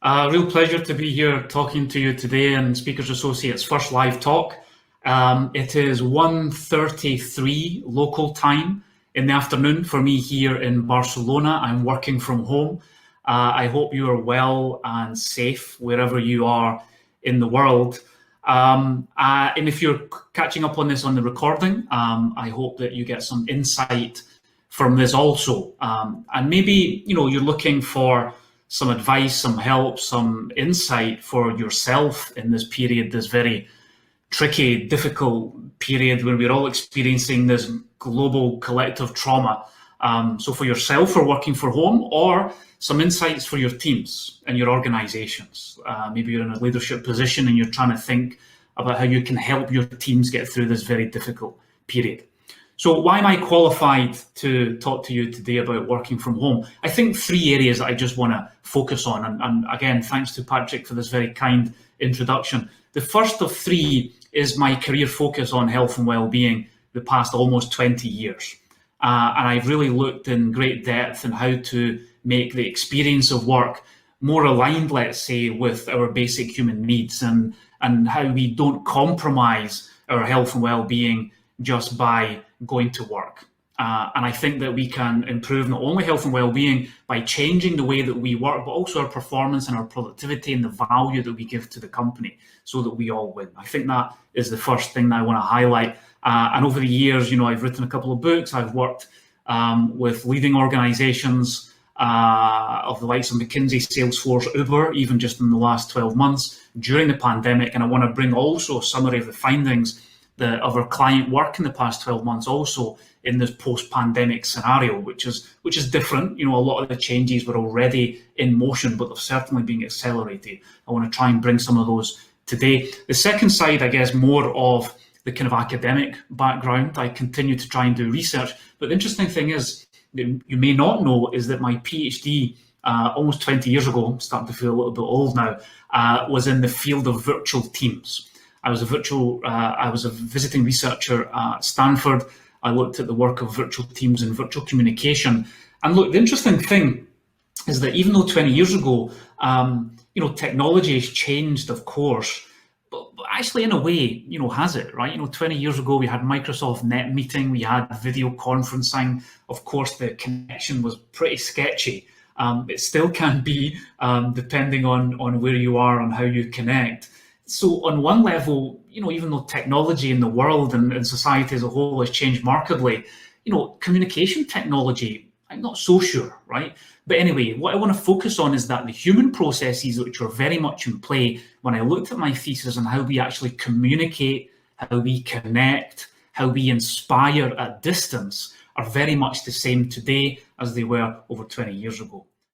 Real pleasure to be here talking to you today in Speakers Associates' first live talk. It is 1:33 local time in the afternoon for me here in Barcelona. I'm working from home. I hope you are well and safe wherever you are in the world. And if you're catching up on this on the recording, I hope that you get some insight from this also. And maybe you're looking for some advice, some help, some insight for yourself in this period, this very tricky, difficult period where we're all experiencing this global collective trauma. So for yourself for working from home, or some insights for your teams and your organizations. Maybe you're in a leadership position and you're trying to think about how you can help your teams get through this very difficult period. So why am I qualified to talk to you today about working from home? I think three areas that I just want to focus on. And again, thanks to Patrick for this very kind introduction. The first of three is my career focus on health and well-being the past almost 20 years. And I've really looked in great depth on how to make the experience of work more aligned, let's say, with our basic human needs and how we don't compromise our health and well-being just by going to work. And I think that we can improve not only health and well-being by changing the way that we work, but also our performance and our productivity and the value that we give to the company so that we all win. I think that is the first thing that I want to highlight. And over the years, I've written a couple of books. I've worked with leading organizations of the likes of McKinsey, Salesforce, Uber, even just in the last 12 months during the pandemic. And I want to bring also a summary of the findings of our client work in the past 12 months also in this post-pandemic scenario, which is different. A lot of the changes were already in motion, but they're certainly being accelerated. I want to try and bring some of those today. The second side, I guess, more of the kind of academic background. I continue to try and do research, but the interesting thing is, you may not know, is that my PhD almost 20 years ago, I'm starting to feel a little bit old now, was in the field of virtual teams. I was a visiting researcher at Stanford. I looked at the work of virtual teams and virtual communication. And look, the interesting thing is that even though 20 years ago, technology has changed, of course, but actually in a way, has it, right? 20 years ago, we had Microsoft Net Meeting, we had video conferencing. Of course, the connection was pretty sketchy. It still can be, depending on where you are and how you connect. So on one level, even though technology in the world and society as a whole has changed markedly, communication technology, I'm not so sure, right? But anyway, what I want to focus on is that the human processes, which are very much in play when I looked at my thesis on how we actually communicate, how we connect, how we inspire at distance, are very much the same today as they were over 20 years ago.